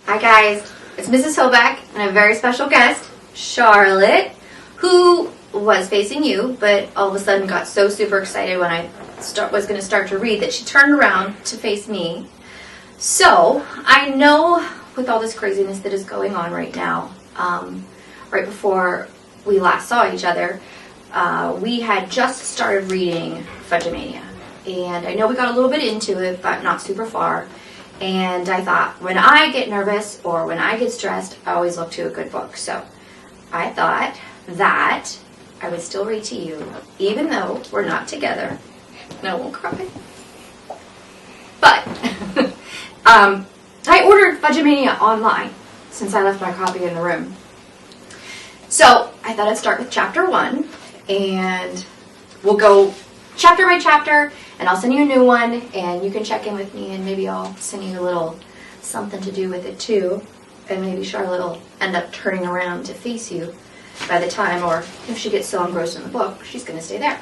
Hi guys, it's Mrs. Hoback and a very special guest, Charlotte, who was facing you, but all of a sudden got so super excited when I was going to start to read that she turned around to face me. So, I know with all this craziness that is going on right now, right before we last saw each other, we had just started reading Fudge Mania. And I know we got a little bit into it, but not super far. And I thought, when I get nervous or when I get stressed, I always look to a good book. So I thought that I would still read to you, even though we're not together. And I won't cry. But I ordered Fudge Mania online since I left my copy in the room. So I thought I'd start with chapter 1, and we'll go chapter by chapter, and I'll send you a new one, and you can check in with me, and maybe I'll send you a little something to do with it too, and maybe Charlotte will end up turning around to face you by the time, or if she gets so engrossed in the book, she's going to stay there.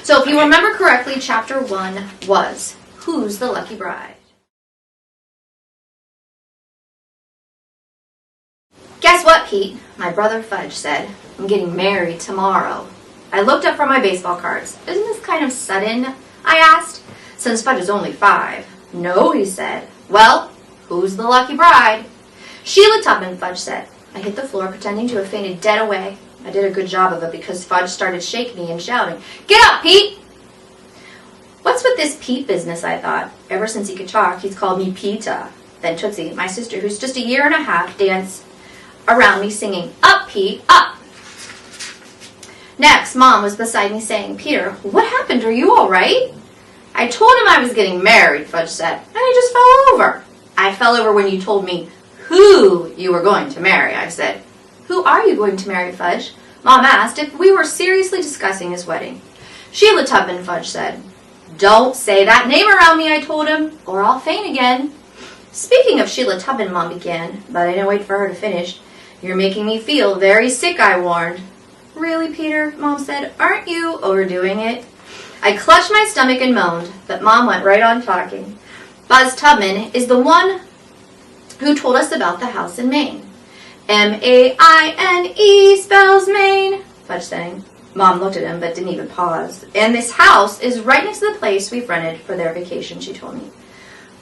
So if you remember correctly, chapter 1 was, Who's the Lucky Bride? Guess what, Pete? My brother Fudge said. I'm getting married tomorrow. I looked up from my baseball cards. Isn't this kind of sudden? I asked, since Fudge is only 5. No, he said. Well, who's the lucky bride? Sheila Tubman, Fudge said. I hit the floor, pretending to have fainted dead away. I did a good job of it because Fudge started shaking me and shouting, Get up, Pete! What's with this Pete business, I thought. Ever since he could talk, he's called me Peta. Then Tootsie, my sister, who's just a year and a half, danced around me singing, Up, Pete, up! Next, Mom was beside me saying, Peter, what happened? Are you all right? I told him I was getting married, Fudge said, and he just fell over. I fell over when you told me who you were going to marry, I said. Who are you going to marry, Fudge? Mom asked if we were seriously discussing his wedding. Sheila Tubman, Fudge said. Don't say that name around me, I told him, or I'll faint again. Speaking of Sheila Tubman, Mom began, but I didn't wait for her to finish. You're making me feel very sick, I warned. Really, Peter? Mom said. Aren't you overdoing it? I clutched my stomach and moaned, but Mom went right on talking. Buzz Tubman is the one who told us about the house in Maine. M-A-I-N-E spells Maine, Fudge sang. Mom looked at him but didn't even pause. And this house is right next to the place we've rented for their vacation, she told me.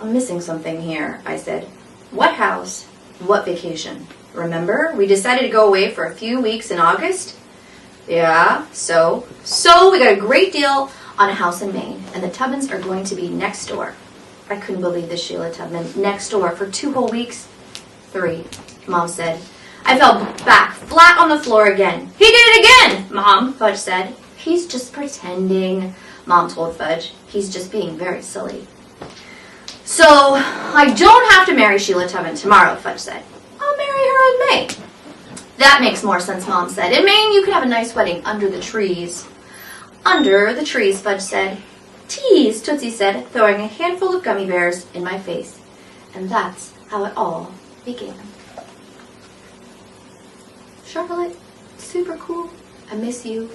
I'm missing something here, I said. What house? What vacation? Remember, we decided to go away for a few weeks in August? Yeah, so we got a great deal on a house in Maine, and the Tubmans are going to be next door. I couldn't believe this, Sheila Tubman. Next door for 2 whole weeks? 3, Mom said. I fell back flat on the floor again. He did it again, Mom, Fudge said. He's just pretending, Mom told Fudge. He's just being very silly. So, I don't have to marry Sheila Tubman tomorrow, Fudge said. I'll marry her in May. That makes more sense, Mom said. In Maine, you could have a nice wedding under the trees. Under the trees, Fudge said. Tease, Tootsie said, throwing a handful of gummy bears in my face. And that's how it all began. Charlotte, super cool. I miss you.